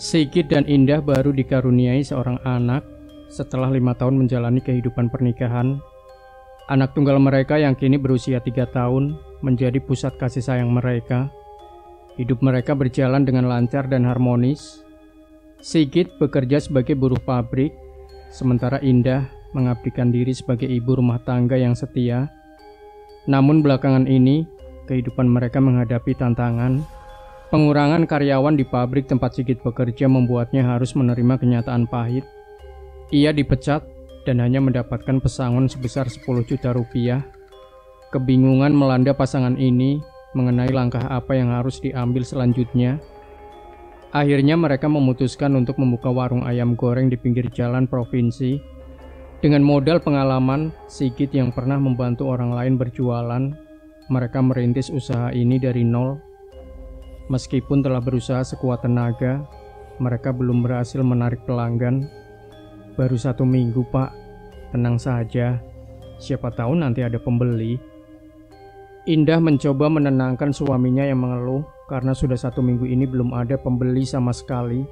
Sigit dan Indah baru dikaruniai seorang anak setelah 5 tahun menjalani kehidupan pernikahan. Anak tunggal mereka yang kini berusia 3 tahun menjadi pusat kasih sayang mereka. Hidup mereka berjalan dengan lancar dan harmonis. Sigit bekerja sebagai buruh pabrik, sementara Indah mengabdikan diri sebagai ibu rumah tangga yang setia. Namun belakangan ini, kehidupan mereka menghadapi tantangan. Pengurangan karyawan di pabrik tempat Sigit bekerja membuatnya harus menerima kenyataan pahit. Ia dipecat dan hanya mendapatkan pesangon sebesar 10 juta rupiah. Kebingungan melanda pasangan ini mengenai langkah apa yang harus diambil selanjutnya. Akhirnya mereka memutuskan untuk membuka warung ayam goreng di pinggir jalan provinsi. Dengan modal pengalaman Sigit yang pernah membantu orang lain berjualan, mereka merintis usaha ini dari nol. Meskipun telah berusaha sekuat tenaga, mereka belum berhasil menarik pelanggan. Baru 1 minggu, Pak. Tenang saja, siapa tahu nanti ada pembeli. Indah mencoba menenangkan suaminya yang mengeluh karena sudah 1 minggu ini belum ada pembeli sama sekali.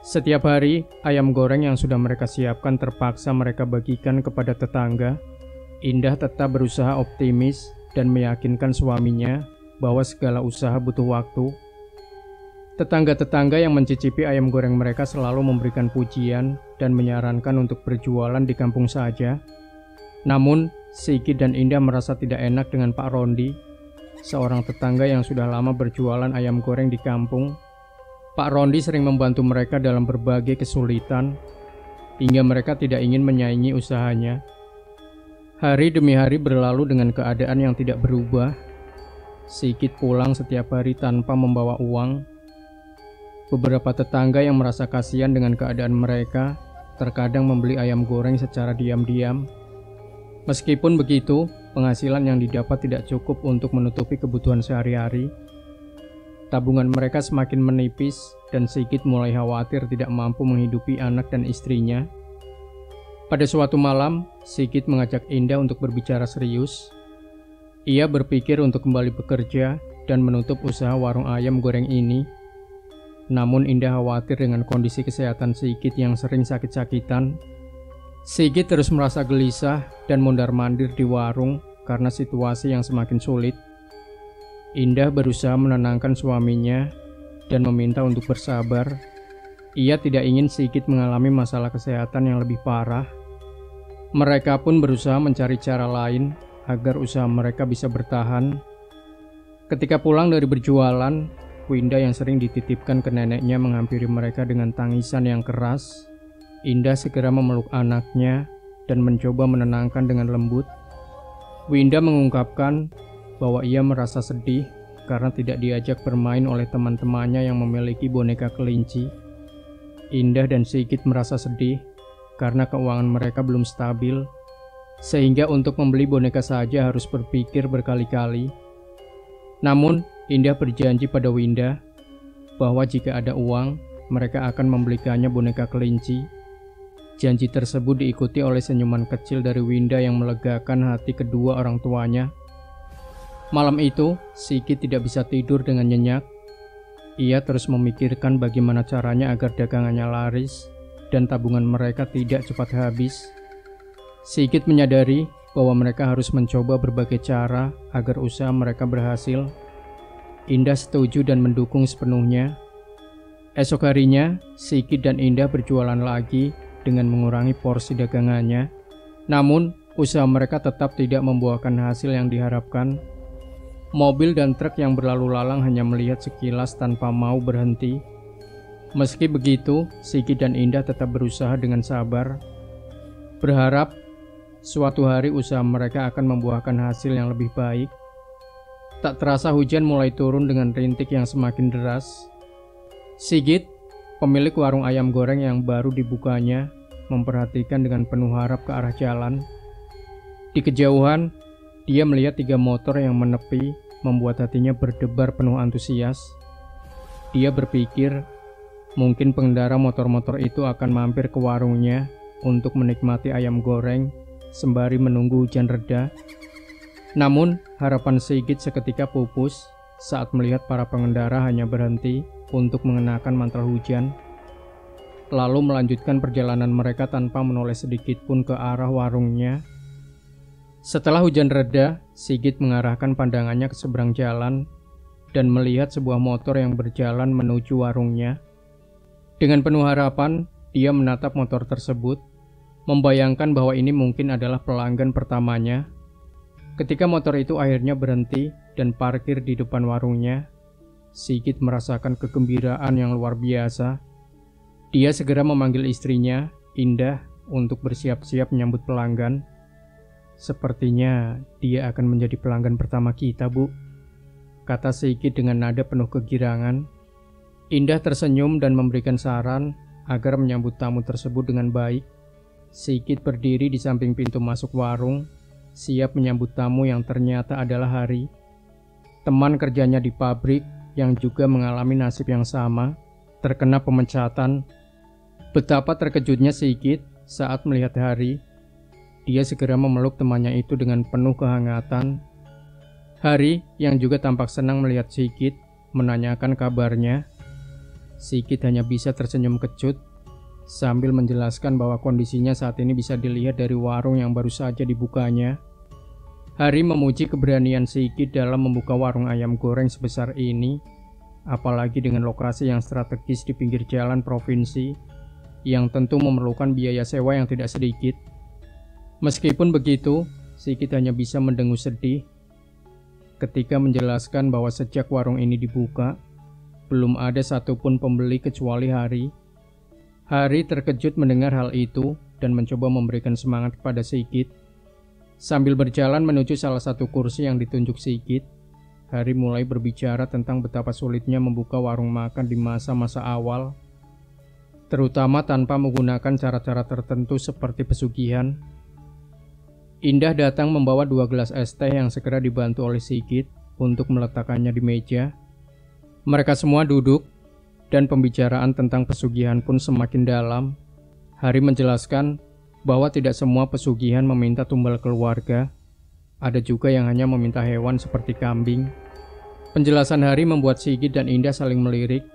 Setiap hari, ayam goreng yang sudah mereka siapkan terpaksa mereka bagikan kepada tetangga. Indah tetap berusaha optimis dan meyakinkan suaminya bahwa segala usaha butuh waktu. Tetangga-tetangga yang mencicipi ayam goreng mereka selalu memberikan pujian dan menyarankan untuk berjualan di kampung saja. Namun, Sigit dan Indah merasa tidak enak dengan Pak Rondi, seorang tetangga yang sudah lama berjualan ayam goreng di kampung. Pak Rondi sering membantu mereka dalam berbagai kesulitan, hingga mereka tidak ingin menyaingi usahanya. Hari demi hari berlalu dengan keadaan yang tidak berubah. Sigit pulang setiap hari tanpa membawa uang. Beberapa tetangga yang merasa kasihan dengan keadaan mereka terkadang membeli ayam goreng secara diam-diam. Meskipun begitu, penghasilan yang didapat tidak cukup untuk menutupi kebutuhan sehari-hari. Tabungan mereka semakin menipis dan Sigit mulai khawatir tidak mampu menghidupi anak dan istrinya. Pada suatu malam, Sigit mengajak Indah untuk berbicara serius. Ia berpikir untuk kembali bekerja dan menutup usaha warung ayam goreng ini. Namun Indah khawatir dengan kondisi kesehatan Sigit yang sering sakit-sakitan. Sigit terus merasa gelisah dan mondar-mandir di warung karena situasi yang semakin sulit. Indah berusaha menenangkan suaminya dan meminta untuk bersabar. Ia tidak ingin Sigit mengalami masalah kesehatan yang lebih parah. Mereka pun berusaha mencari cara lain agar usaha mereka bisa bertahan. Ketika pulang dari berjualan, Winda yang sering dititipkan ke neneknya menghampiri mereka dengan tangisan yang keras. Indah segera memeluk anaknya dan mencoba menenangkan dengan lembut. Winda mengungkapkan bahwa ia merasa sedih karena tidak diajak bermain oleh teman-temannya yang memiliki boneka kelinci. Indah dan Sigit merasa sedih karena keuangan mereka belum stabil, sehingga untuk membeli boneka saja harus berpikir berkali-kali. Namun, Indah berjanji pada Winda bahwa jika ada uang, mereka akan membelikannya boneka kelinci. Janji tersebut diikuti oleh senyuman kecil dari Winda yang melegakan hati kedua orang tuanya. Malam itu, Sigit tidak bisa tidur dengan nyenyak. Ia terus memikirkan bagaimana caranya agar dagangannya laris dan tabungan mereka tidak cepat habis. Sigit menyadari bahwa mereka harus mencoba berbagai cara agar usaha mereka berhasil. Indah setuju dan mendukung sepenuhnya. Esok harinya, Sigit dan Indah berjualan lagi dengan mengurangi porsi dagangannya. Namun, usaha mereka tetap tidak membuahkan hasil yang diharapkan. Mobil dan truk yang berlalu lalang hanya melihat sekilas tanpa mau berhenti. Meski begitu, Sigit dan Indah tetap berusaha dengan sabar, berharap suatu hari usaha mereka akan membuahkan hasil yang lebih baik. Tak terasa hujan mulai turun dengan rintik yang semakin deras. Sigit, pemilik warung ayam goreng yang baru dibukanya, memperhatikan dengan penuh harap ke arah jalan. Di kejauhan, dia melihat 3 motor yang menepi, membuat hatinya berdebar penuh antusias. Dia berpikir, mungkin pengendara motor-motor itu akan mampir ke warungnya untuk menikmati ayam goreng sembari menunggu hujan reda. Namun, harapan Sigit seketika pupus saat melihat para pengendara hanya berhenti untuk mengenakan mantel hujan. lalu melanjutkan perjalanan mereka tanpa menoleh sedikit pun ke arah warungnya. Setelah hujan reda, Sigit mengarahkan pandangannya ke seberang jalan dan melihat sebuah motor yang berjalan menuju warungnya. Dengan penuh harapan, dia menatap motor tersebut, membayangkan bahwa ini mungkin adalah pelanggan pertamanya. Ketika motor itu akhirnya berhenti dan parkir di depan warungnya, Sigit merasakan kegembiraan yang luar biasa. Dia segera memanggil istrinya, Indah, untuk bersiap-siap menyambut pelanggan. "Sepertinya dia akan menjadi pelanggan pertama kita, Bu," kata Sigit dengan nada penuh kegirangan. Indah tersenyum dan memberikan saran agar menyambut tamu tersebut dengan baik. Sigit berdiri di samping pintu masuk warung, siap menyambut tamu yang ternyata adalah Hari, teman kerjanya di pabrik yang juga mengalami nasib yang sama, terkena pemecatan. Betapa terkejutnya Sigit saat melihat Hari. Dia segera memeluk temannya itu dengan penuh kehangatan. Hari, yang juga tampak senang melihat Sigit, menanyakan kabarnya. Sigit hanya bisa tersenyum kecut sambil menjelaskan bahwa kondisinya saat ini bisa dilihat dari warung yang baru saja dibukanya. Hari memuji keberanian Sigit dalam membuka warung ayam goreng sebesar ini, apalagi dengan lokasi yang strategis di pinggir jalan provinsi, yang tentu memerlukan biaya sewa yang tidak sedikit. Meskipun begitu, Sigit hanya bisa mendengus sedih ketika menjelaskan bahwa sejak warung ini dibuka, belum ada satupun pembeli kecuali Hari. Hari terkejut mendengar hal itu dan mencoba memberikan semangat kepada Sigit. Sambil berjalan menuju salah satu kursi yang ditunjuk Sigit, Hari mulai berbicara tentang betapa sulitnya membuka warung makan di masa-masa awal, terutama tanpa menggunakan cara-cara tertentu seperti pesugihan. Indah datang membawa 2 gelas es teh yang segera dibantu oleh Sigit untuk meletakkannya di meja. Mereka semua duduk, dan pembicaraan tentang pesugihan pun semakin dalam. Hari menjelaskan bahwa tidak semua pesugihan meminta tumbal keluarga. Ada juga yang hanya meminta hewan seperti kambing. Penjelasan Hari membuat Sigit dan Indah saling melirik,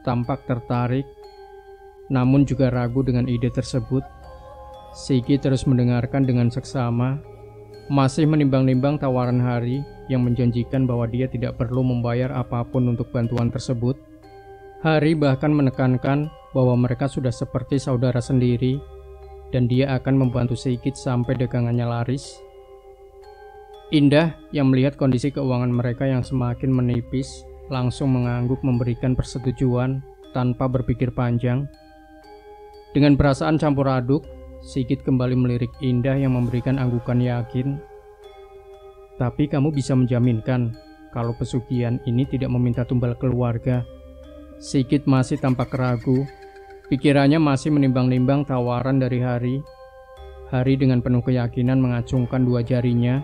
tampak tertarik, namun juga ragu dengan ide tersebut. Sigit terus mendengarkan dengan seksama, masih menimbang-nimbang tawaran Hari yang menjanjikan bahwa dia tidak perlu membayar apapun untuk bantuan tersebut. Hari bahkan menekankan bahwa mereka sudah seperti saudara sendiri dan dia akan membantu Sigit sampai dagangannya laris. Indah yang melihat kondisi keuangan mereka yang semakin menipis langsung mengangguk memberikan persetujuan tanpa berpikir panjang. Dengan perasaan campur aduk, Sigit kembali melirik Indah yang memberikan anggukan yakin. "Tapi kamu bisa menjaminkan kalau pesugihan ini tidak meminta tumbal keluarga?" Sigit masih tampak ragu. Pikirannya masih menimbang-nimbang tawaran dari Hari. Hari dengan penuh keyakinan mengacungkan 2 jarinya,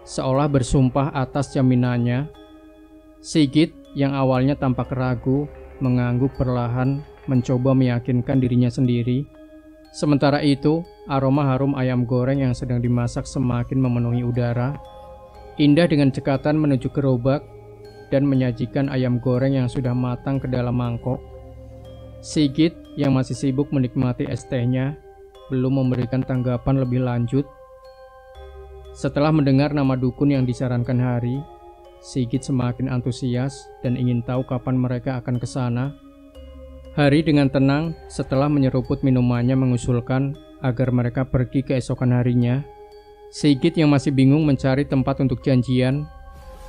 seolah bersumpah atas jaminannya. Sigit yang awalnya tampak ragu, mengangguk perlahan, mencoba meyakinkan dirinya sendiri. Sementara itu, aroma harum ayam goreng yang sedang dimasak semakin memenuhi udara. Indah dengan cekatan menuju gerobak dan menyajikan ayam goreng yang sudah matang ke dalam mangkok. Sigit yang masih sibuk menikmati es tehnya belum memberikan tanggapan lebih lanjut. Setelah mendengar nama dukun yang disarankan Hari, Sigit semakin antusias dan ingin tahu kapan mereka akan ke sana. Hari dengan tenang setelah menyeruput minumannya mengusulkan agar mereka pergi keesokan harinya. Sigit yang masih bingung mencari tempat untuk janjian,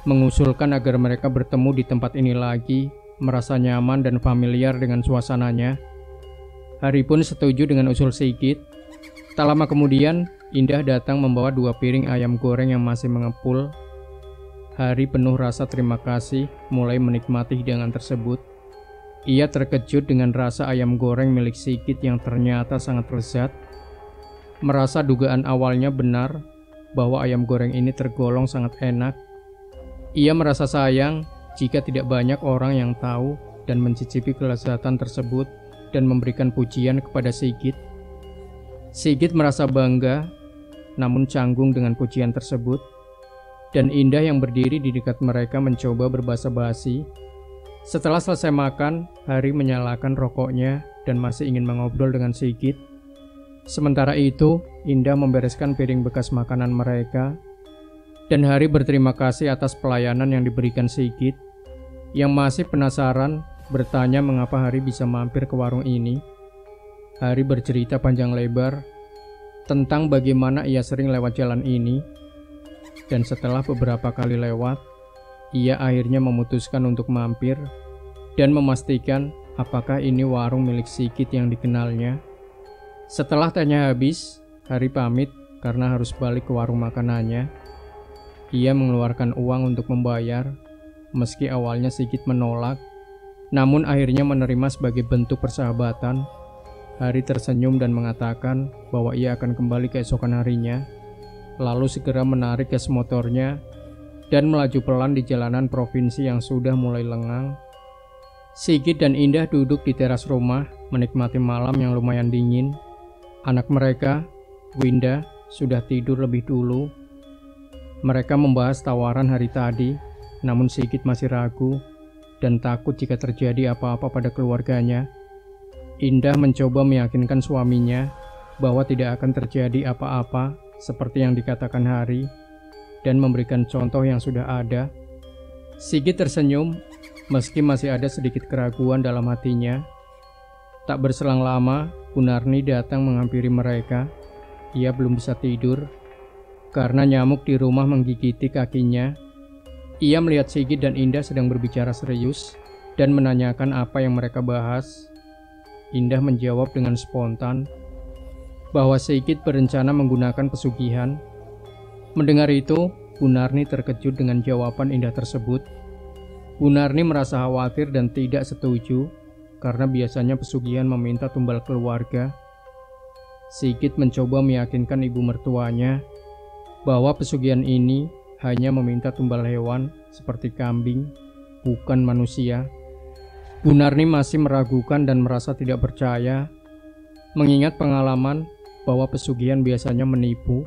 mengusulkan agar mereka bertemu di tempat ini lagi, merasa nyaman dan familiar dengan suasananya. Hari pun setuju dengan usul Sigit. Tak lama kemudian, Indah datang membawa 2 piring ayam goreng yang masih mengepul. Hari penuh rasa terima kasih mulai menikmati hidangan tersebut. Ia terkejut dengan rasa ayam goreng milik Sigit yang ternyata sangat lezat. Merasa dugaan awalnya benar bahwa ayam goreng ini tergolong sangat enak. Ia merasa sayang jika tidak banyak orang yang tahu dan mencicipi kelezatan tersebut dan memberikan pujian kepada Sigit. Sigit merasa bangga, namun canggung dengan pujian tersebut. Dan Indah yang berdiri di dekat mereka mencoba berbasa-basi. Setelah selesai makan, Hari menyalakan rokoknya dan masih ingin mengobrol dengan Sigit. Sementara itu, Indah membereskan piring bekas makanan mereka, dan Hari berterima kasih atas pelayanan yang diberikan Sigit. Yang masih penasaran, bertanya mengapa Hari bisa mampir ke warung ini. Hari bercerita panjang lebar tentang bagaimana ia sering lewat jalan ini, dan setelah beberapa kali lewat, ia akhirnya memutuskan untuk mampir dan memastikan apakah ini warung milik Sigit yang dikenalnya. Setelah tanya habis, Hari pamit karena harus balik ke warung makanannya. Ia mengeluarkan uang untuk membayar, meski awalnya Sigit menolak, namun akhirnya menerima sebagai bentuk persahabatan. Hari tersenyum dan mengatakan bahwa ia akan kembali keesokan harinya, lalu segera menarik gas motornya dan melaju pelan di jalanan provinsi yang sudah mulai lengang. Sigit dan Indah duduk di teras rumah menikmati malam yang lumayan dingin. Anak mereka, Winda, sudah tidur lebih dulu. Mereka membahas tawaran hari tadi, namun Sigit masih ragu dan takut jika terjadi apa-apa pada keluarganya. Indah mencoba meyakinkan suaminya bahwa tidak akan terjadi apa-apa seperti yang dikatakan Hari dan memberikan contoh yang sudah ada. Sigit tersenyum meski masih ada sedikit keraguan dalam hatinya. Tak berselang lama, Gunarni datang menghampiri mereka. Ia belum bisa tidur karena nyamuk di rumah menggigiti kakinya. Ia melihat Sigit dan Indah sedang berbicara serius dan menanyakan apa yang mereka bahas. Indah menjawab dengan spontan bahwa Sigit berencana menggunakan pesugihan. Mendengar itu, Gunarni terkejut dengan jawaban Indah tersebut. Gunarni merasa khawatir dan tidak setuju karena biasanya pesugihan meminta tumbal keluarga. Sigit mencoba meyakinkan ibu mertuanya bahwa pesugihan ini hanya meminta tumbal hewan seperti kambing, bukan manusia. Gunarni masih meragukan dan merasa tidak percaya, mengingat pengalaman bahwa pesugihan biasanya menipu.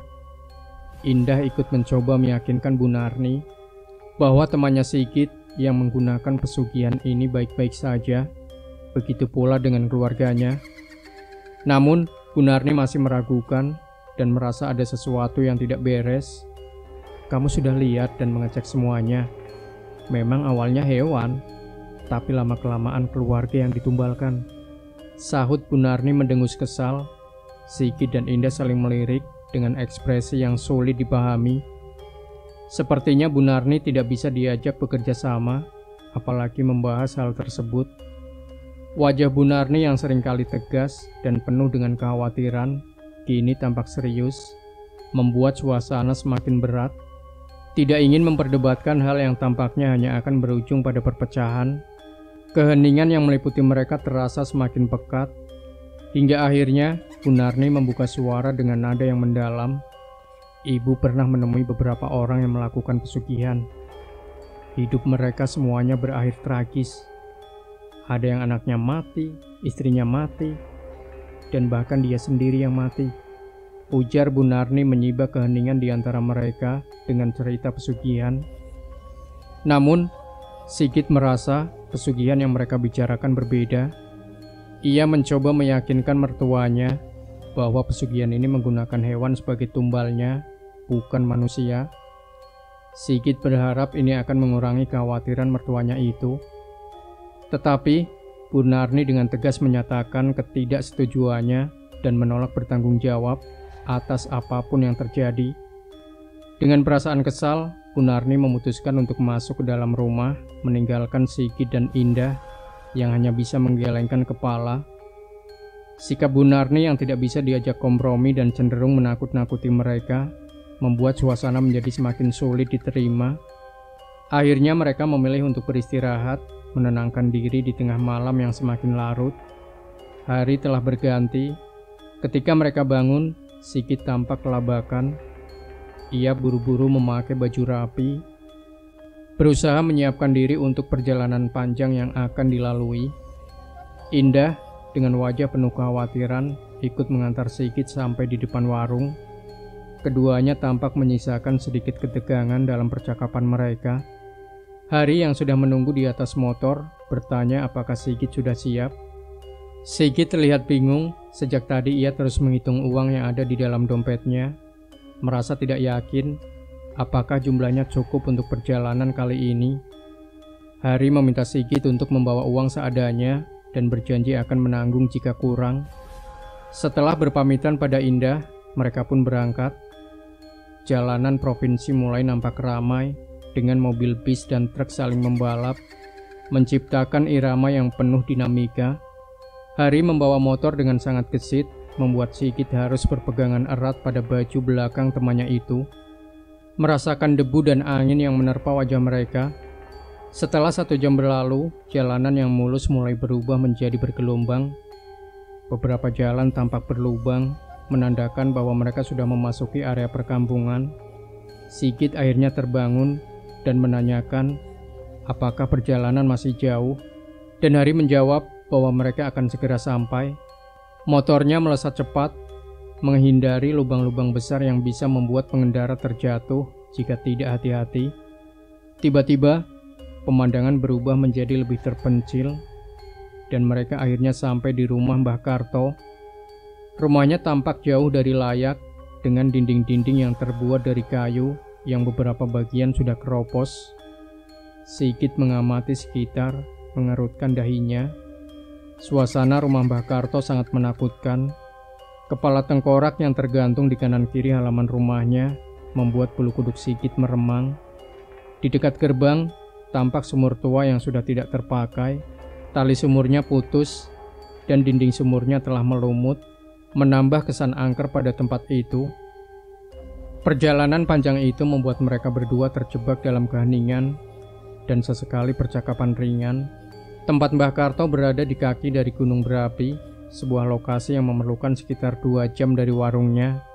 Indah ikut mencoba meyakinkan Gunarni bahwa temannya Sigit yang menggunakan pesugihan ini baik-baik saja, begitu pula dengan keluarganya. Namun, Gunarni masih meragukan dan merasa ada sesuatu yang tidak beres. Kamu sudah lihat dan mengecek semuanya. Memang awalnya hewan, tapi lama-kelamaan keluarga yang ditumbalkan. Sahut Gunarni mendengus kesal. Sigit dan Indah saling melirik dengan ekspresi yang sulit dipahami. Sepertinya Gunarni tidak bisa diajak bekerja sama, apalagi membahas hal tersebut. Wajah Gunarni yang seringkali tegas dan penuh dengan kekhawatiran, kini tampak serius, membuat suasana semakin berat. Tidak ingin memperdebatkan hal yang tampaknya hanya akan berujung pada perpecahan, keheningan yang meliputi mereka terasa semakin pekat, hingga akhirnya Gunarni membuka suara dengan nada yang mendalam. Ibu pernah menemui beberapa orang yang melakukan pesugihan. Hidup mereka semuanya berakhir tragis. Ada yang anaknya mati, istrinya mati, dan bahkan dia sendiri yang mati. Ujar Gunarni menyibak keheningan di antara mereka dengan cerita pesugihan. Namun, Sigit merasa pesugihan yang mereka bicarakan berbeda. Ia mencoba meyakinkan mertuanya bahwa pesugihan ini menggunakan hewan sebagai tumbalnya, bukan manusia. Sigit berharap ini akan mengurangi kekhawatiran mertuanya itu. Tetapi, Gunarni dengan tegas menyatakan ketidaksetujuannya dan menolak bertanggung jawab atas apapun yang terjadi. Dengan perasaan kesal, Gunarni memutuskan untuk masuk ke dalam rumah, meninggalkan Sigit dan Indah yang hanya bisa menggelengkan kepala. Sikap Gunarni yang tidak bisa diajak kompromi dan cenderung menakut-nakuti mereka membuat suasana menjadi semakin sulit diterima. Akhirnya mereka memilih untuk beristirahat, menenangkan diri di tengah malam yang semakin larut. Hari telah berganti. Ketika mereka bangun, Sigit tampak kelabakan. Ia buru-buru memakai baju rapi, berusaha menyiapkan diri untuk perjalanan panjang yang akan dilalui. Indah dengan wajah penuh kekhawatiran ikut mengantar Sigit sampai di depan warung. Keduanya tampak menyisakan sedikit ketegangan dalam percakapan mereka. Hari yang sudah menunggu di atas motor bertanya apakah Sigit sudah siap. Sigit terlihat bingung. Sejak tadi ia terus menghitung uang yang ada di dalam dompetnya, merasa tidak yakin apakah jumlahnya cukup untuk perjalanan kali ini. Hari meminta Sigit untuk membawa uang seadanya dan berjanji akan menanggung jika kurang. Setelah berpamitan pada Indah, mereka pun berangkat. Jalanan provinsi mulai nampak ramai dengan mobil bis dan truk saling membalap, menciptakan irama yang penuh dinamika. Hari membawa motor dengan sangat gesit, membuat Sigit harus berpegangan erat pada baju belakang temannya itu. Merasakan debu dan angin yang menerpa wajah mereka. Setelah 1 jam berlalu, jalanan yang mulus mulai berubah menjadi bergelombang. Beberapa jalan tampak berlubang, menandakan bahwa mereka sudah memasuki area perkampungan. Sigit akhirnya terbangun dan menanyakan apakah perjalanan masih jauh, dan Hari menjawab bahwa mereka akan segera sampai. Motornya melesat cepat, menghindari lubang-lubang besar yang bisa membuat pengendara terjatuh jika tidak hati-hati. Tiba-tiba, pemandangan berubah menjadi lebih terpencil, dan mereka akhirnya sampai di rumah Mbah Karto. Rumahnya tampak jauh dari layak, dengan dinding-dinding yang terbuat dari kayu yang beberapa bagian sudah keropos. Sigit mengamati sekitar, mengerutkan dahinya. Suasana rumah Mbah Karto sangat menakutkan. Kepala tengkorak yang tergantung di kanan kiri halaman rumahnya membuat bulu kuduk Sigit meremang. Di dekat gerbang, tampak sumur tua yang sudah tidak terpakai. Tali sumurnya putus dan dinding sumurnya telah melumut, menambah kesan angker pada tempat itu. Perjalanan panjang itu membuat mereka berdua terjebak dalam keheningan dan sesekali percakapan ringan. Tempat Mbah Karto berada di kaki dari gunung berapi, sebuah lokasi yang memerlukan sekitar 2 jam dari warungnya.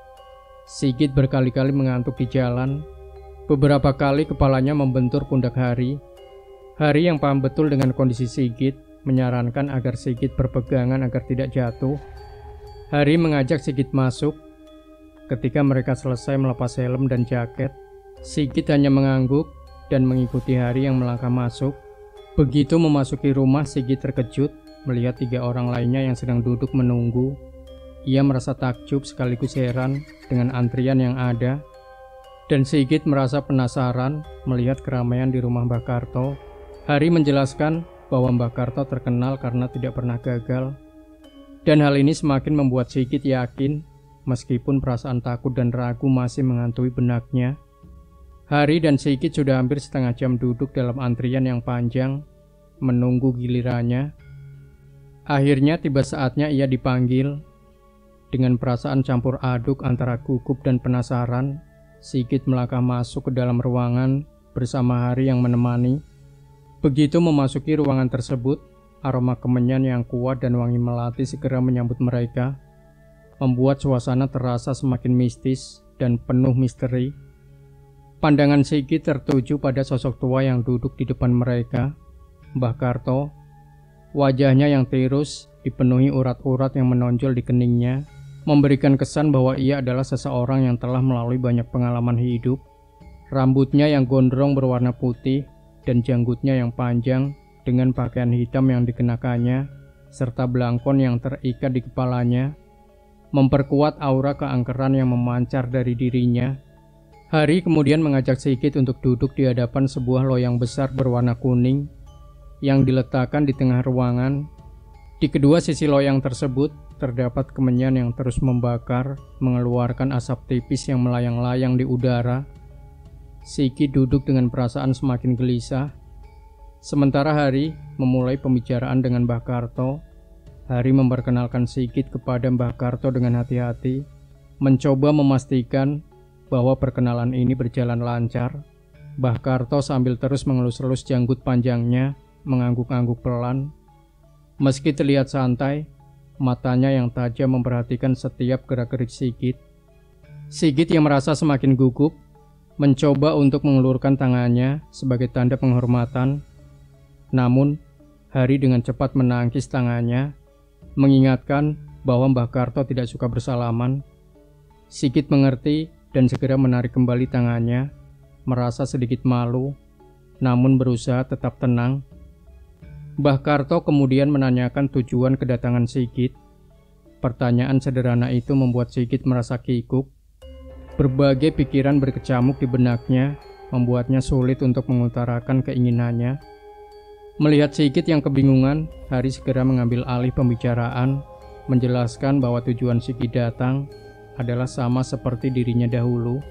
Sigit berkali-kali mengantuk di jalan. Beberapa kali kepalanya membentur pundak Hari. Hari yang paham betul dengan kondisi Sigit menyarankan agar Sigit berpegangan agar tidak jatuh. Hari mengajak Sigit masuk. Ketika mereka selesai melepas helm dan jaket, Sigit hanya mengangguk dan mengikuti Hari yang melangkah masuk. Begitu memasuki rumah, Sigit terkejut melihat 3 orang lainnya yang sedang duduk menunggu. Ia merasa takjub sekaligus heran dengan antrian yang ada. Dan Sigit merasa penasaran melihat keramaian di rumah Mbah Karto. Hari menjelaskan bahwa Mbah Karto terkenal karena tidak pernah gagal. Dan hal ini semakin membuat Sigit yakin, meskipun perasaan takut dan ragu masih menghantui benaknya. Hari dan Sigit sudah hampir setengah jam duduk dalam antrian yang panjang, menunggu gilirannya. Akhirnya tiba saatnya ia dipanggil. Dengan perasaan campur aduk antara gugup dan penasaran, Sigit melangkah masuk ke dalam ruangan bersama Hari yang menemani. Begitu memasuki ruangan tersebut, aroma kemenyan yang kuat dan wangi melati segera menyambut mereka, membuat suasana terasa semakin mistis dan penuh misteri. Pandangan Sigit tertuju pada sosok tua yang duduk di depan mereka, Mbah Karto. Wajahnya yang tirus dipenuhi urat-urat yang menonjol di keningnya, memberikan kesan bahwa ia adalah seseorang yang telah melalui banyak pengalaman hidup. Rambutnya yang gondrong berwarna putih dan janggutnya yang panjang dengan pakaian hitam yang dikenakannya, serta belangkon yang terikat di kepalanya, memperkuat aura keangkeran yang memancar dari dirinya. Hari kemudian mengajak Sigit untuk duduk di hadapan sebuah loyang besar berwarna kuning yang diletakkan di tengah ruangan. Di kedua sisi loyang tersebut terdapat kemenyan yang terus membakar, mengeluarkan asap tipis yang melayang-layang di udara. Sigit duduk dengan perasaan semakin gelisah. Sementara Hari memulai pembicaraan dengan Mbah Karto. Hari memperkenalkan Sigit kepada Mbah Karto dengan hati-hati, mencoba memastikan bahwa perkenalan ini berjalan lancar. Mbah Karto sambil terus mengelus-elus janggut panjangnya, mengangguk-angguk pelan. Meski terlihat santai, matanya yang tajam memperhatikan setiap gerak-gerik Sigit. Sigit yang merasa semakin gugup, mencoba untuk mengulurkan tangannya sebagai tanda penghormatan. Namun, Hari dengan cepat menangkis tangannya, mengingatkan bahwa Mbah Karto tidak suka bersalaman. Sigit mengerti dan segera menarik kembali tangannya, merasa sedikit malu. namun berusaha tetap tenang. Mbah Karto kemudian menanyakan tujuan kedatangan Sigit. Pertanyaan sederhana itu membuat Sigit merasa kikuk. Berbagai pikiran berkecamuk di benaknya, membuatnya sulit untuk mengutarakan keinginannya. Melihat Sigit yang kebingungan, Hari segera mengambil alih pembicaraan, menjelaskan bahwa tujuan Sigit datang adalah sama seperti dirinya dahulu.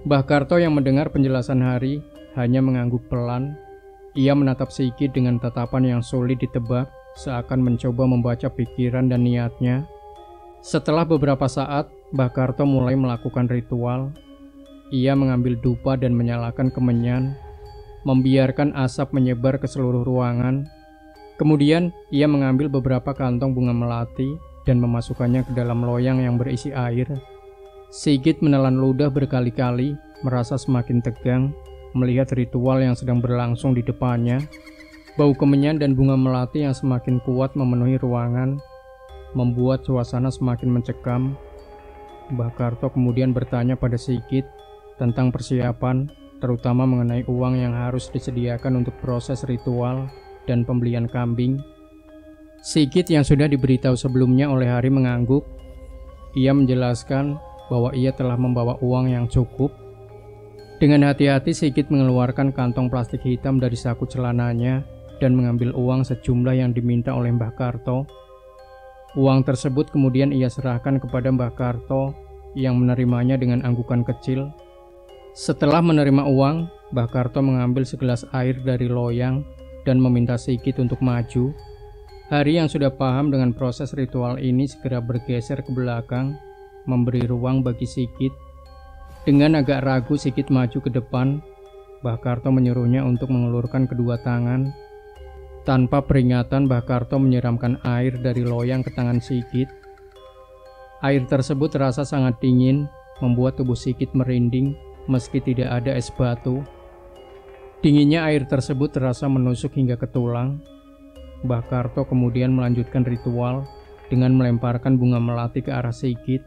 Mbah Karto yang mendengar penjelasan Hari hanya mengangguk pelan. Ia menatap Sigit dengan tatapan yang sulit ditebak, seakan mencoba membaca pikiran dan niatnya. Setelah beberapa saat, Mbah Karto mulai melakukan ritual. Ia mengambil dupa dan menyalakan kemenyan, membiarkan asap menyebar ke seluruh ruangan. Kemudian, ia mengambil beberapa kantong bunga melati dan memasukkannya ke dalam loyang yang berisi air. Sigit menelan ludah berkali-kali, merasa semakin tegang melihat ritual yang sedang berlangsung di depannya. Bau kemenyan dan bunga melati yang semakin kuat memenuhi ruangan, membuat suasana semakin mencekam. Mbah Karto kemudian bertanya pada Sigit tentang persiapan, terutama mengenai uang yang harus disediakan untuk proses ritual dan pembelian kambing. Sigit yang sudah diberitahu sebelumnya oleh Hari mengangguk. Ia menjelaskan bahwa ia telah membawa uang yang cukup. Dengan hati-hati Sigit mengeluarkan kantong plastik hitam dari saku celananya dan mengambil uang sejumlah yang diminta oleh Mbah Karto. Uang tersebut kemudian ia serahkan kepada Mbah Karto yang menerimanya dengan anggukan kecil. Setelah menerima uang, Mbah Karto mengambil segelas air dari loyang dan meminta Sigit untuk maju. Hari yang sudah paham dengan proses ritual ini segera bergeser ke belakang, memberi ruang bagi Sigit. Dengan agak ragu Sigit maju ke depan. Mbah Karto menyuruhnya untuk mengulurkan kedua tangan. Tanpa peringatan, Mbah Karto menyiramkan air dari loyang ke tangan Sigit. Air tersebut terasa sangat dingin, membuat tubuh Sigit merinding meski tidak ada es batu. Dinginnya air tersebut terasa menusuk hingga ke tulang. Mbah Karto kemudian melanjutkan ritual dengan melemparkan bunga melati ke arah Sigit.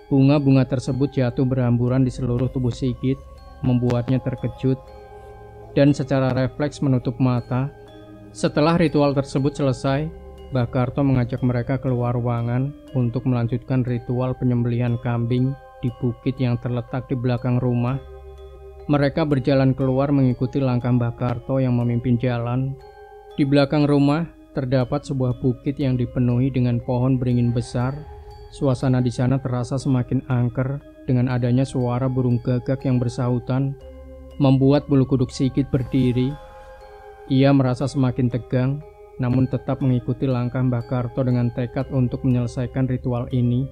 Bunga-bunga tersebut jatuh berhamburan di seluruh tubuh Sigit, membuatnya terkejut dan secara refleks menutup mata. Setelah ritual tersebut selesai, Mbah Karto mengajak mereka keluar ruangan untuk melanjutkan ritual penyembelihan kambing di bukit yang terletak di belakang rumah. Mereka berjalan keluar mengikuti langkah Mbah Karto yang memimpin jalan. Di belakang rumah terdapat sebuah bukit yang dipenuhi dengan pohon beringin besar. Suasana di sana terasa semakin angker dengan adanya suara burung gagak yang bersahutan, membuat bulu kuduk Sigit berdiri. Ia merasa semakin tegang, namun tetap mengikuti langkah Mbah Karto dengan tekad untuk menyelesaikan ritual ini.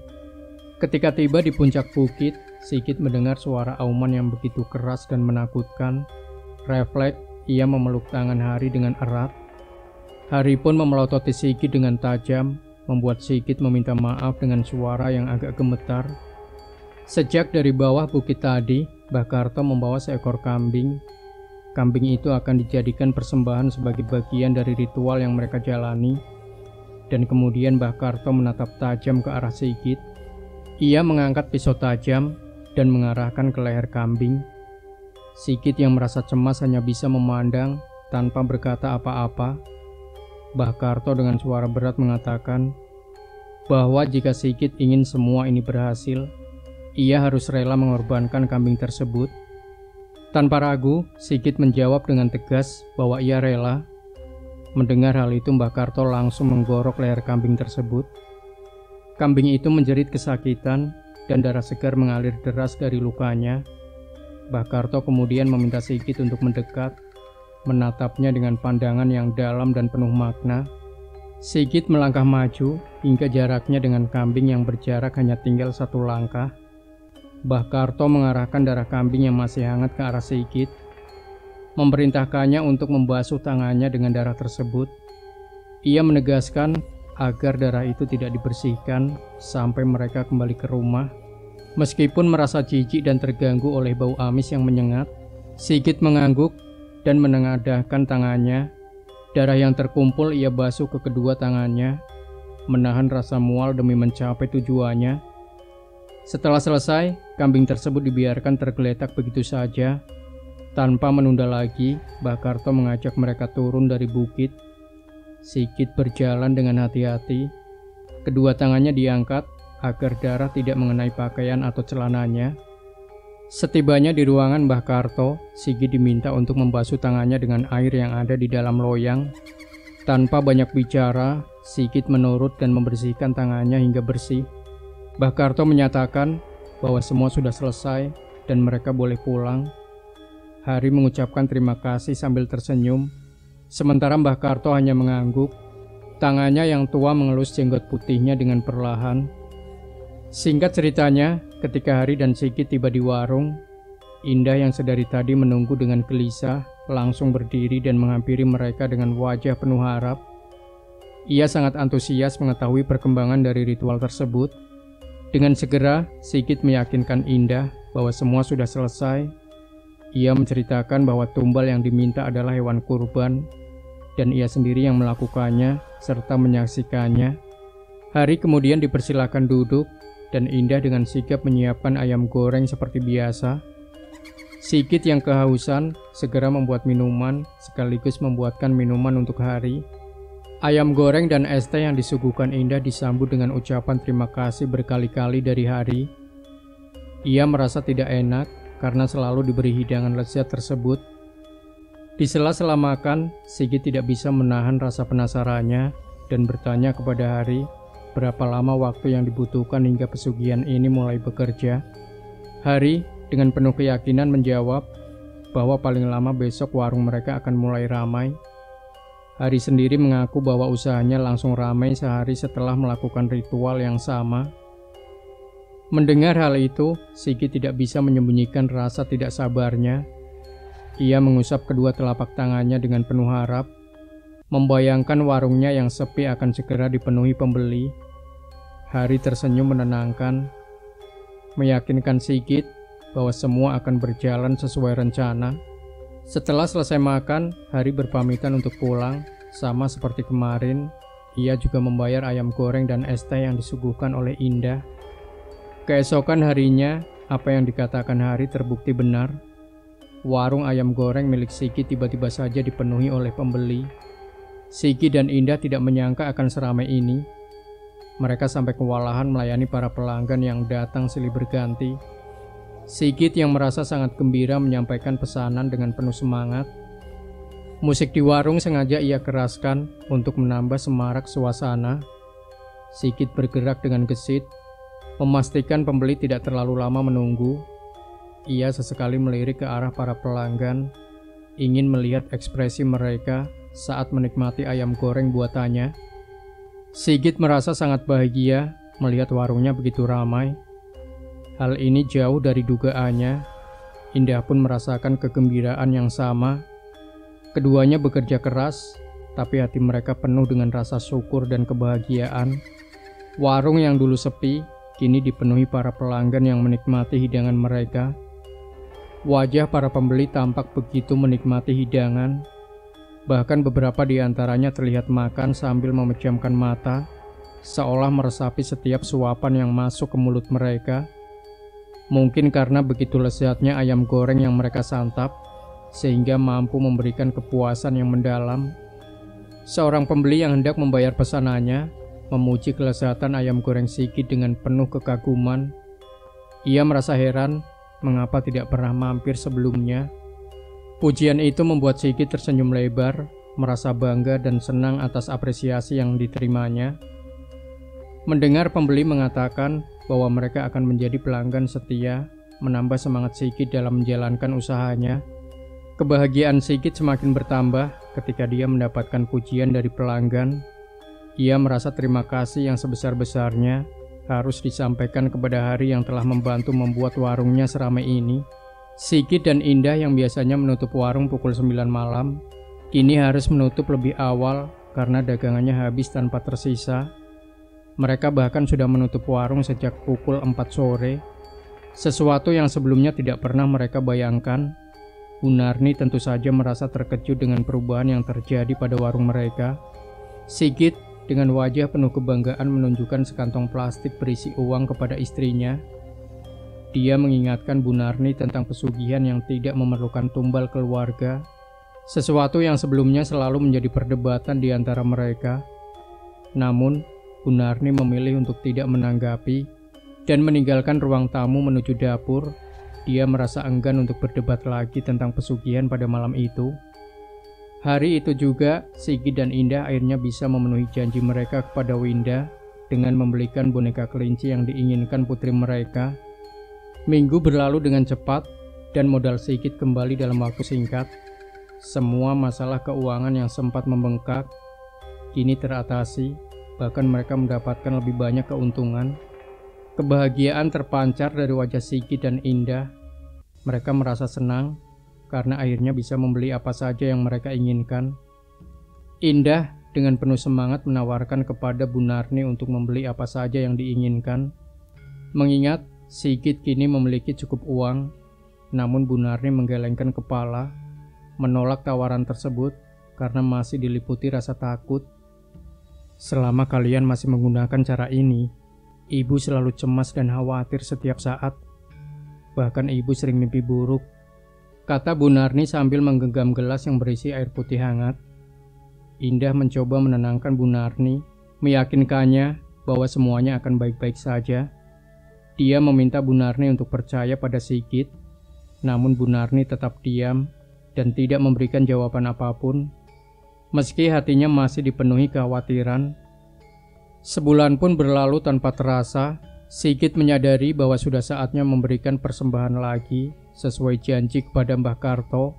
Ketika tiba di puncak bukit, Sigit mendengar suara auman yang begitu keras dan menakutkan. Refleks, ia memeluk tangan Hari dengan erat. Hari pun memelototi Sigit dengan tajam, membuat Sigit meminta maaf dengan suara yang agak gemetar. Sejak dari bawah bukit tadi, Mbah Karto membawa seekor kambing. Kambing itu akan dijadikan persembahan sebagai bagian dari ritual yang mereka jalani. Dan kemudian Mbah Karto menatap tajam ke arah Sigit. Ia mengangkat pisau tajam dan mengarahkan ke leher kambing. Sigit yang merasa cemas hanya bisa memandang tanpa berkata apa-apa. Mbah Karto dengan suara berat mengatakan bahwa jika Sigit ingin semua ini berhasil, ia harus rela mengorbankan kambing tersebut. Tanpa ragu, Sigit menjawab dengan tegas bahwa ia rela. Mendengar hal itu, Mbah Karto langsung menggorok leher kambing tersebut. Kambing itu menjerit kesakitan dan darah segar mengalir deras dari lukanya. Mbah Karto kemudian meminta Sigit untuk mendekat, menatapnya dengan pandangan yang dalam dan penuh makna. Sigit melangkah maju hingga jaraknya dengan kambing yang berjarak hanya tinggal satu langkah. Mbah Karto mengarahkan darah kambing yang masih hangat ke arah Sigit, memerintahkannya untuk membasuh tangannya dengan darah tersebut. Ia menegaskan agar darah itu tidak dibersihkan sampai mereka kembali ke rumah. Meskipun merasa jijik dan terganggu oleh bau amis yang menyengat, Sigit mengangguk dan menengadahkan tangannya. Darah yang terkumpul ia basuh ke kedua tangannya, menahan rasa mual demi mencapai tujuannya. Setelah selesai, kambing tersebut dibiarkan tergeletak begitu saja. Tanpa menunda lagi, Mbah Karto mengajak mereka turun dari bukit. Sigit berjalan dengan hati-hati. Kedua tangannya diangkat agar darah tidak mengenai pakaian atau celananya. Setibanya di ruangan Mbah Karto, Sigit diminta untuk membasuh tangannya dengan air yang ada di dalam loyang. Tanpa banyak bicara, Sigit menurut dan membersihkan tangannya hingga bersih. Mbah Karto menyatakan bahwa semua sudah selesai dan mereka boleh pulang. Hari mengucapkan terima kasih sambil tersenyum, sementara Mbah Karto hanya mengangguk. Tangannya yang tua mengelus jenggot putihnya dengan perlahan. Singkat ceritanya, ketika Hari dan Sigit tiba di warung, Indah yang sedari tadi menunggu dengan gelisah langsung berdiri dan menghampiri mereka dengan wajah penuh harap. Ia sangat antusias mengetahui perkembangan dari ritual tersebut. Dengan segera, Sigit meyakinkan Indah bahwa semua sudah selesai. Ia menceritakan bahwa tumbal yang diminta adalah hewan kurban, dan ia sendiri yang melakukannya serta menyaksikannya. Hari kemudian dipersilakan duduk, dan Indah dengan sigap menyiapkan ayam goreng seperti biasa. Sigit yang kehausan segera membuat minuman sekaligus membuatkan minuman untuk Hari. Ayam goreng dan es teh yang disuguhkan Indah disambut dengan ucapan terima kasih berkali-kali dari Hari. Ia merasa tidak enak karena selalu diberi hidangan lezat tersebut. Di sela-sela makan, Sigit tidak bisa menahan rasa penasarannya dan bertanya kepada Hari berapa lama waktu yang dibutuhkan hingga pesugihan ini mulai bekerja. Hari dengan penuh keyakinan menjawab bahwa paling lama besok warung mereka akan mulai ramai. Hari sendiri mengaku bahwa usahanya langsung ramai sehari setelah melakukan ritual yang sama. Mendengar hal itu, Sigit tidak bisa menyembunyikan rasa tidak sabarnya. Ia mengusap kedua telapak tangannya dengan penuh harap, membayangkan warungnya yang sepi akan segera dipenuhi pembeli. Hari tersenyum menenangkan, meyakinkan Sigit bahwa semua akan berjalan sesuai rencana. Setelah selesai makan, Hari berpamitan untuk pulang. Sama seperti kemarin, ia juga membayar ayam goreng dan es teh yang disuguhkan oleh Indah. Keesokan harinya, apa yang dikatakan Hari terbukti benar. Warung ayam goreng milik Sigit tiba-tiba saja dipenuhi oleh pembeli. Sigit dan Indah tidak menyangka akan seramai ini. Mereka sampai kewalahan melayani para pelanggan yang datang silih berganti. Sigit yang merasa sangat gembira menyampaikan pesanan dengan penuh semangat. Musik di warung sengaja ia keraskan untuk menambah semarak suasana. Sigit bergerak dengan gesit, memastikan pembeli tidak terlalu lama menunggu. Ia sesekali melirik ke arah para pelanggan, ingin melihat ekspresi mereka saat menikmati ayam goreng buatannya. Sigit merasa sangat bahagia melihat warungnya begitu ramai. Hal ini jauh dari dugaannya. Indah pun merasakan kegembiraan yang sama. Keduanya bekerja keras, tapi hati mereka penuh dengan rasa syukur dan kebahagiaan. Warung yang dulu sepi, kini dipenuhi para pelanggan yang menikmati hidangan mereka. Wajah para pembeli tampak begitu menikmati hidangan. Bahkan beberapa di antaranya terlihat makan sambil memejamkan mata, seolah meresapi setiap suapan yang masuk ke mulut mereka. Mungkin karena begitu lezatnya ayam goreng yang mereka santap, sehingga mampu memberikan kepuasan yang mendalam. Seorang pembeli yang hendak membayar pesanannya, memuji kelezatan ayam goreng Sigit dengan penuh kekaguman. Ia merasa heran, mengapa tidak pernah mampir sebelumnya. Pujian itu membuat Sigit tersenyum lebar, merasa bangga dan senang atas apresiasi yang diterimanya. Mendengar pembeli mengatakan bahwa mereka akan menjadi pelanggan setia, menambah semangat Sigit dalam menjalankan usahanya. Kebahagiaan Sigit semakin bertambah ketika dia mendapatkan pujian dari pelanggan. Ia merasa terima kasih yang sebesar-besarnya harus disampaikan kepada Hari yang telah membantu membuat warungnya seramai ini. Sigit dan Indah yang biasanya menutup warung pukul 9 malam, kini harus menutup lebih awal karena dagangannya habis tanpa tersisa. Mereka bahkan sudah menutup warung sejak pukul 4 sore, sesuatu yang sebelumnya tidak pernah mereka bayangkan. Gunarni tentu saja merasa terkejut dengan perubahan yang terjadi pada warung mereka. Sigit dengan wajah penuh kebanggaan menunjukkan sekantong plastik berisi uang kepada istrinya. Dia mengingatkan Bu Narni tentang pesugihan yang tidak memerlukan tumbal keluarga, sesuatu yang sebelumnya selalu menjadi perdebatan di antara mereka. Namun, Bu Narni memilih untuk tidak menanggapi dan meninggalkan ruang tamu menuju dapur. Dia merasa enggan untuk berdebat lagi tentang pesugihan pada malam itu. Hari itu juga, Sigit dan Indah akhirnya bisa memenuhi janji mereka kepada Winda dengan membelikan boneka kelinci yang diinginkan putri mereka. Minggu berlalu dengan cepat dan modal Sigit kembali dalam waktu singkat. Semua masalah keuangan yang sempat membengkak kini teratasi, bahkan mereka mendapatkan lebih banyak keuntungan. Kebahagiaan terpancar dari wajah Sigit dan Indah. Mereka merasa senang karena akhirnya bisa membeli apa saja yang mereka inginkan. Indah dengan penuh semangat menawarkan kepada Bu Narni untuk membeli apa saja yang diinginkan. Mengingat Sigit kini memiliki cukup uang, namun Bu Narni menggelengkan kepala, menolak tawaran tersebut karena masih diliputi rasa takut. Selama kalian masih menggunakan cara ini, ibu selalu cemas dan khawatir setiap saat. Bahkan ibu sering mimpi buruk, kata Bu Narni sambil menggenggam gelas yang berisi air putih hangat. Indah mencoba menenangkan Bu Narni, meyakinkannya bahwa semuanya akan baik-baik saja. Dia meminta Bu Narni untuk percaya pada Sigit, namun Bu Narni tetap diam dan tidak memberikan jawaban apapun, meski hatinya masih dipenuhi kekhawatiran. Sebulan pun berlalu tanpa terasa. Sigit menyadari bahwa sudah saatnya memberikan persembahan lagi sesuai janji kepada Mbah Karto.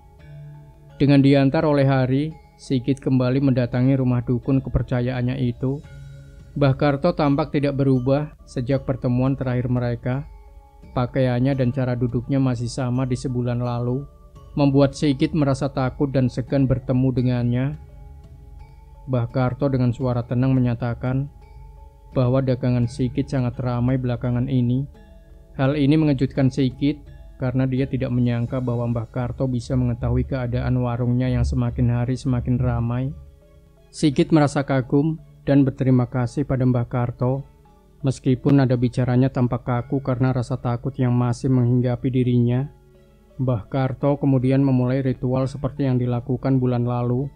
Dengan diantar oleh Hari, Sigit kembali mendatangi rumah dukun kepercayaannya itu. Mbah Karto tampak tidak berubah sejak pertemuan terakhir mereka. Pakaiannya dan cara duduknya masih sama di sebulan lalu, membuat Sigit merasa takut dan segan bertemu dengannya. Mbah Karto dengan suara tenang menyatakan bahwa dagangan Sigit sangat ramai belakangan ini. Hal ini mengejutkan Sigit karena dia tidak menyangka bahwa Mbah Karto bisa mengetahui keadaan warungnya yang semakin hari semakin ramai. Sigit merasa kagum dan berterima kasih pada Mbah Karto, meskipun nada bicaranya tampak kaku karena rasa takut yang masih menghinggapi dirinya. Mbah Karto kemudian memulai ritual seperti yang dilakukan bulan lalu.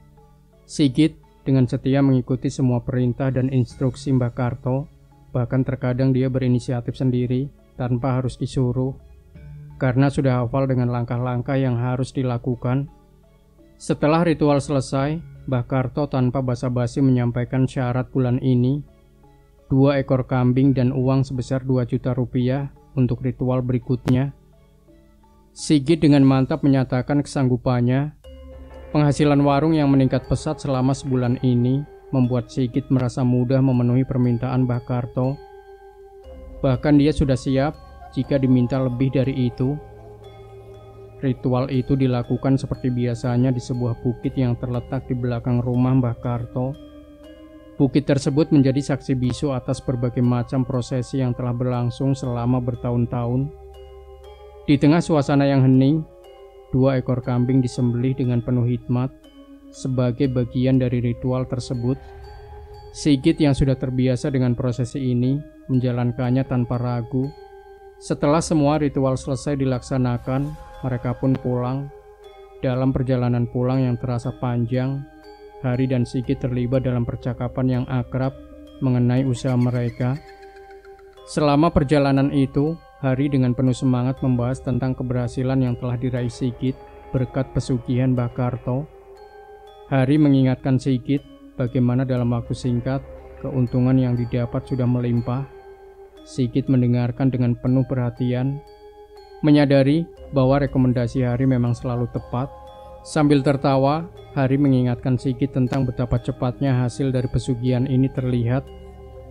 Sigit dengan setia mengikuti semua perintah dan instruksi Mbah Karto, bahkan terkadang dia berinisiatif sendiri tanpa harus disuruh, karena sudah hafal dengan langkah-langkah yang harus dilakukan. Setelah ritual selesai, Mbah Karto tanpa basa-basi menyampaikan syarat bulan ini, 2 ekor kambing dan uang sebesar 2 juta rupiah untuk ritual berikutnya. Sigit dengan mantap menyatakan kesanggupannya. Penghasilan warung yang meningkat pesat selama sebulan ini membuat Sigit merasa mudah memenuhi permintaan Mbah Karto. Bahkan dia sudah siap jika diminta lebih dari itu. Ritual itu dilakukan seperti biasanya di sebuah bukit yang terletak di belakang rumah Mbah Karto. Bukit tersebut menjadi saksi bisu atas berbagai macam prosesi yang telah berlangsung selama bertahun-tahun. Di tengah suasana yang hening, 2 ekor kambing disembelih dengan penuh hikmat sebagai bagian dari ritual tersebut. Sigit yang sudah terbiasa dengan prosesi ini menjalankannya tanpa ragu. Setelah semua ritual selesai dilaksanakan, mereka pun pulang. Dalam perjalanan pulang yang terasa panjang, Hari dan Sigit terlibat dalam percakapan yang akrab mengenai usaha mereka. Selama perjalanan itu, Hari dengan penuh semangat membahas tentang keberhasilan yang telah diraih Sigit berkat pesugihan Mbah Karto. Hari mengingatkan Sigit bagaimana dalam waktu singkat keuntungan yang didapat sudah melimpah. Sigit mendengarkan dengan penuh perhatian, menyadari bahwa rekomendasi Hari memang selalu tepat. Sambil tertawa, Hari mengingatkan Sigit tentang betapa cepatnya hasil dari pesugihan ini terlihat.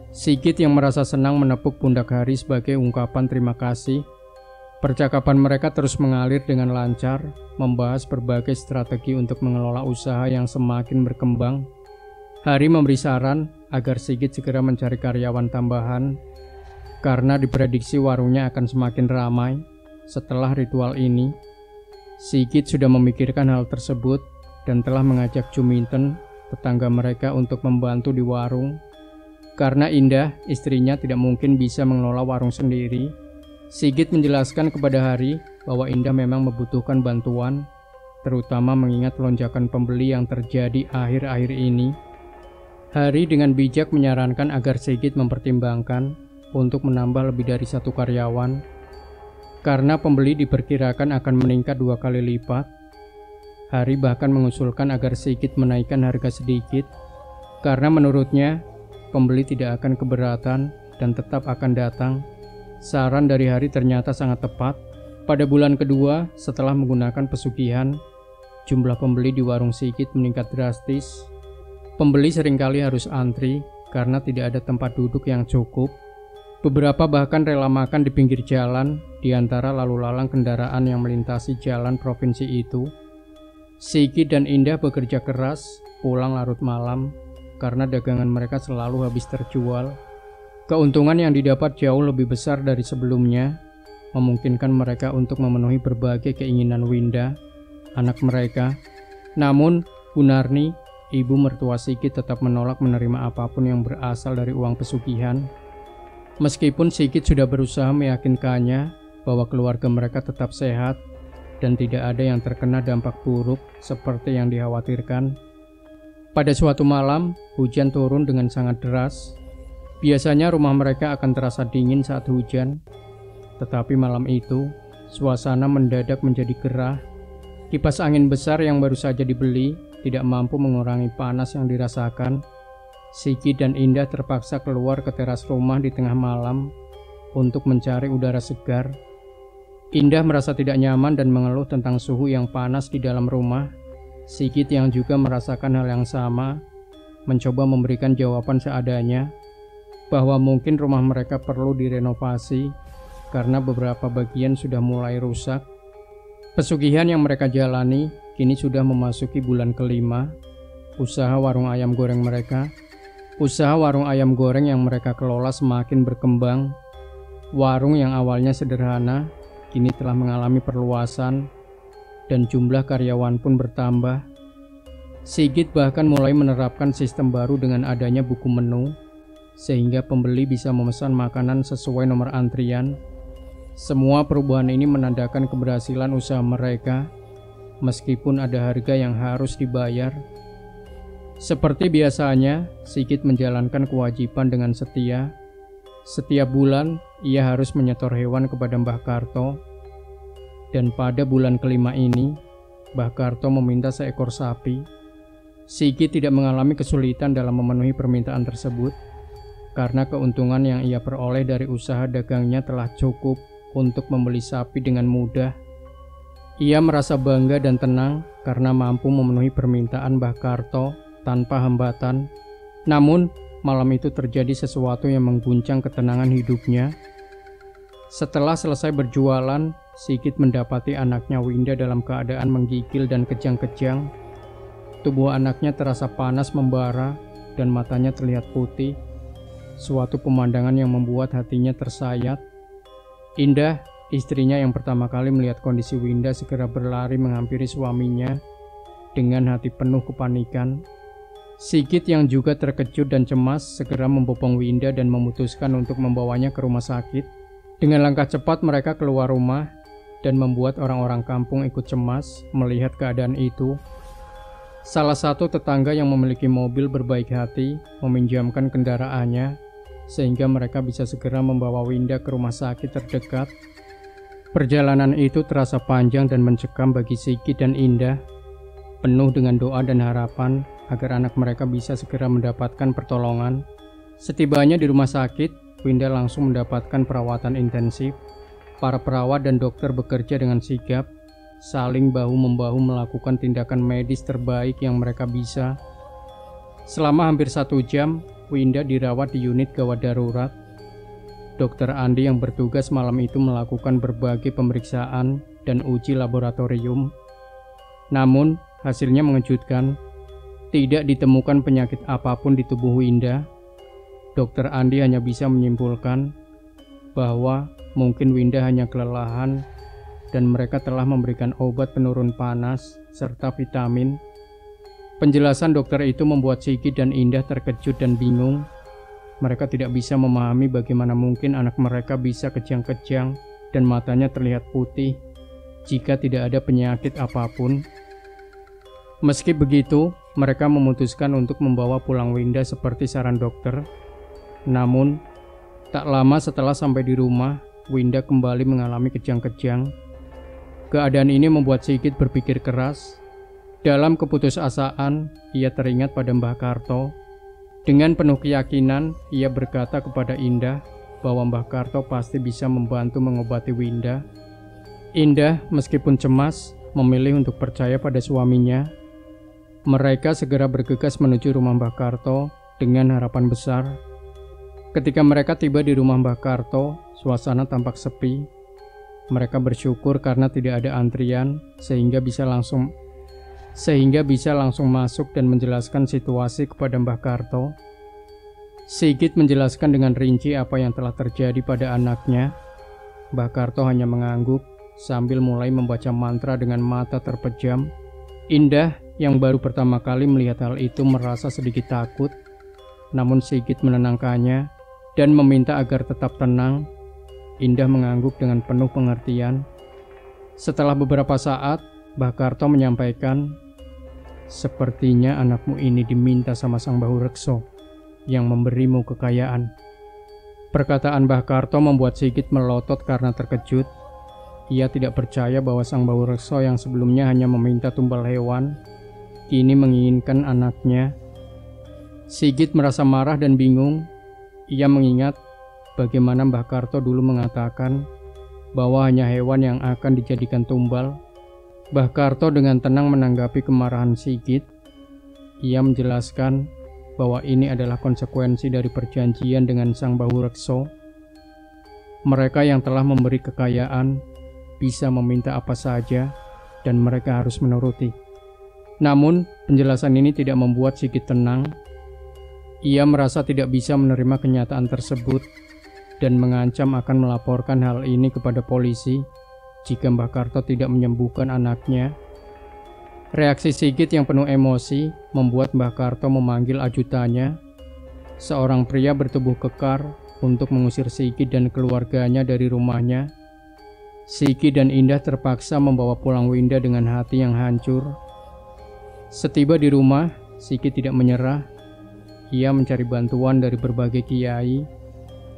Sigit yang merasa senang menepuk pundak Hari sebagai ungkapan terima kasih. Percakapan mereka terus mengalir dengan lancar, membahas berbagai strategi untuk mengelola usaha yang semakin berkembang. Hari memberi saran agar Sigit segera mencari karyawan tambahan, karena diprediksi warungnya akan semakin ramai setelah ritual ini. Sigit sudah memikirkan hal tersebut dan telah mengajak Juminten, tetangga mereka, untuk membantu di warung. Karena Indah, istrinya, tidak mungkin bisa mengelola warung sendiri. Sigit menjelaskan kepada Hari bahwa Indah memang membutuhkan bantuan, terutama mengingat lonjakan pembeli yang terjadi akhir-akhir ini. Hari dengan bijak menyarankan agar Sigit mempertimbangkan untuk menambah lebih dari 1 karyawan, karena pembeli diperkirakan akan meningkat 2 kali lipat. Hari bahkan mengusulkan agar Sigit menaikkan harga sedikit, karena menurutnya pembeli tidak akan keberatan dan tetap akan datang. Saran dari Hari ternyata sangat tepat. Pada bulan kedua setelah menggunakan pesugihan, jumlah pembeli di warung Sigit meningkat drastis. Pembeli seringkali harus antri karena tidak ada tempat duduk yang cukup. Beberapa bahkan rela makan di pinggir jalan di antara lalu lalang kendaraan yang melintasi jalan provinsi itu. Sigit dan Indah bekerja keras, pulang larut malam karena dagangan mereka selalu habis terjual. Keuntungan yang didapat jauh lebih besar dari sebelumnya, memungkinkan mereka untuk memenuhi berbagai keinginan Winda, anak mereka. Namun, Gunarni, ibu mertua Sigit, tetap menolak menerima apapun yang berasal dari uang pesugihan. Meskipun Sigit sudah berusaha meyakinkannya bahwa keluarga mereka tetap sehat dan tidak ada yang terkena dampak buruk seperti yang dikhawatirkan. Pada suatu malam, hujan turun dengan sangat deras. Biasanya rumah mereka akan terasa dingin saat hujan, tetapi malam itu, suasana mendadak menjadi gerah. Kipas angin besar yang baru saja dibeli tidak mampu mengurangi panas yang dirasakan. Sigit dan Indah terpaksa keluar ke teras rumah di tengah malam untuk mencari udara segar. Indah merasa tidak nyaman dan mengeluh tentang suhu yang panas di dalam rumah. Sigit yang juga merasakan hal yang sama, mencoba memberikan jawaban seadanya, bahwa mungkin rumah mereka perlu direnovasi karena beberapa bagian sudah mulai rusak. Pesugihan yang mereka jalani kini sudah memasuki bulan kelima. Usaha warung ayam goreng yang mereka kelola semakin berkembang. Warung yang awalnya sederhana kini telah mengalami perluasan dan jumlah karyawan pun bertambah. Sigit bahkan mulai menerapkan sistem baru dengan adanya buku menu, sehingga pembeli bisa memesan makanan sesuai nomor antrian. Semua perubahan ini menandakan keberhasilan usaha mereka, meskipun ada harga yang harus dibayar. Seperti biasanya, Sigit menjalankan kewajiban dengan setia. Setiap bulan, ia harus menyetor hewan kepada Mbah Karto. Dan pada bulan kelima ini, Mbah Karto meminta seekor sapi. Sigit tidak mengalami kesulitan dalam memenuhi permintaan tersebut, karena keuntungan yang ia peroleh dari usaha dagangnya telah cukup untuk membeli sapi dengan mudah. Ia merasa bangga dan tenang karena mampu memenuhi permintaan Mbah Karto tanpa hambatan. Namun, malam itu terjadi sesuatu yang mengguncang ketenangan hidupnya. Setelah selesai berjualan, Sigit mendapati anaknya Winda dalam keadaan menggigil dan kejang-kejang. Tubuh anaknya terasa panas membara dan matanya terlihat putih. Suatu pemandangan yang membuat hatinya tersayat. Indah, istrinya yang pertama kali melihat kondisi Winda, segera berlari menghampiri suaminya dengan hati penuh kepanikan. Sigit yang juga terkejut dan cemas segera membopong Winda dan memutuskan untuk membawanya ke rumah sakit. Dengan langkah cepat mereka keluar rumah dan membuat orang-orang kampung ikut cemas melihat keadaan itu. Salah satu tetangga yang memiliki mobil berbaik hati meminjamkan kendaraannya sehingga mereka bisa segera membawa Winda ke rumah sakit terdekat. Perjalanan itu terasa panjang dan mencekam bagi Sigit dan Indah, penuh dengan doa dan harapan agar anak mereka bisa segera mendapatkan pertolongan. Setibanya di rumah sakit, Winda langsung mendapatkan perawatan intensif. Para perawat dan dokter bekerja dengan sigap, saling bahu-membahu melakukan tindakan medis terbaik yang mereka bisa. Selama hampir 1 jam, Winda dirawat di unit gawat darurat. Dokter Andi yang bertugas malam itu melakukan berbagai pemeriksaan dan uji laboratorium. Namun, hasilnya mengejutkan. Tidak ditemukan penyakit apapun di tubuh Winda. Dokter Andi hanya bisa menyimpulkan bahwa mungkin Winda hanya kelelahan dan mereka telah memberikan obat penurun panas serta vitamin. Penjelasan dokter itu membuat Sigit dan Indah terkejut dan bingung. Mereka tidak bisa memahami bagaimana mungkin anak mereka bisa kejang-kejang dan matanya terlihat putih jika tidak ada penyakit apapun. Meski begitu, mereka memutuskan untuk membawa pulang Winda seperti saran dokter. Namun, tak lama setelah sampai di rumah, Winda kembali mengalami kejang-kejang. Keadaan ini membuat Sigit berpikir keras. Dalam keputusasaan, ia teringat pada Mbah Karto. Dengan penuh keyakinan, ia berkata kepada Indah bahwa Mbah Karto pasti bisa membantu mengobati Winda. Indah, meskipun cemas, memilih untuk percaya pada suaminya. Mereka segera bergegas menuju rumah Mbah Karto dengan harapan besar. Ketika mereka tiba di rumah Mbah Karto, suasana tampak sepi. Mereka bersyukur karena tidak ada antrian sehingga bisa langsung masuk dan menjelaskan situasi kepada Mbah Karto. Sigit menjelaskan dengan rinci apa yang telah terjadi pada anaknya. Mbah Karto hanya mengangguk sambil mulai membaca mantra dengan mata terpejam. Indah yang baru pertama kali melihat hal itu merasa sedikit takut. Namun Sigit menenangkannya dan meminta agar tetap tenang. Indah mengangguk dengan penuh pengertian. Setelah beberapa saat, Mbah Karto menyampaikan, "Sepertinya anakmu ini diminta sama Sang Bahu Rekso yang memberimu kekayaan." Perkataan Mbah Karto membuat Sigit melotot karena terkejut. Ia tidak percaya bahwa Sang Bahu Rekso yang sebelumnya hanya meminta tumbal hewan, kini menginginkan anaknya. Sigit merasa marah dan bingung. Ia mengingat bagaimana Mbah Karto dulu mengatakan bahwa hanya hewan yang akan dijadikan tumbal. Mbah Karto dengan tenang menanggapi kemarahan Sigit. Ia menjelaskan bahwa ini adalah konsekuensi dari perjanjian dengan Sang Bahu Rekso. Mereka yang telah memberi kekayaan bisa meminta apa saja dan mereka harus menuruti. Namun, penjelasan ini tidak membuat Sigit tenang. Ia merasa tidak bisa menerima kenyataan tersebut dan mengancam akan melaporkan hal ini kepada polisi jika Mbah Karto tidak menyembuhkan anaknya. Reaksi Sigit yang penuh emosi membuat Mbah Karto memanggil ajutannya, seorang pria bertubuh kekar, untuk mengusir Sigit dan keluarganya dari rumahnya. Sigit dan Indah terpaksa membawa pulang Winda dengan hati yang hancur. Setiba di rumah, Sigit tidak menyerah. Ia mencari bantuan dari berbagai kiai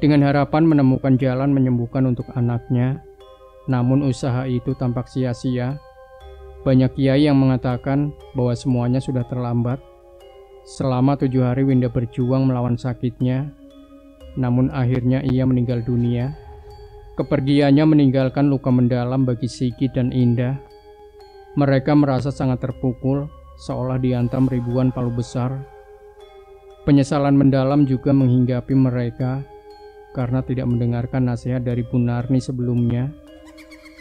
dengan harapan menemukan jalan menyembuhkan untuk anaknya. Namun usaha itu tampak sia-sia. Banyak kiai yang mengatakan bahwa semuanya sudah terlambat. Selama 7 hari Winda berjuang melawan sakitnya, namun akhirnya ia meninggal dunia. Kepergiannya meninggalkan luka mendalam bagi Sigit dan Indah. Mereka merasa sangat terpukul, seolah dihantam ribuan palu besar. Penyesalan mendalam juga menghinggapi mereka karena tidak mendengarkan nasihat dari Bu Narni sebelumnya.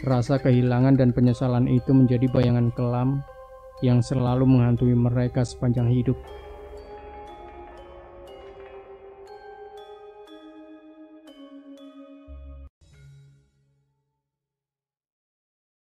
Rasa kehilangan dan penyesalan itu menjadi bayangan kelam yang selalu menghantui mereka sepanjang hidup.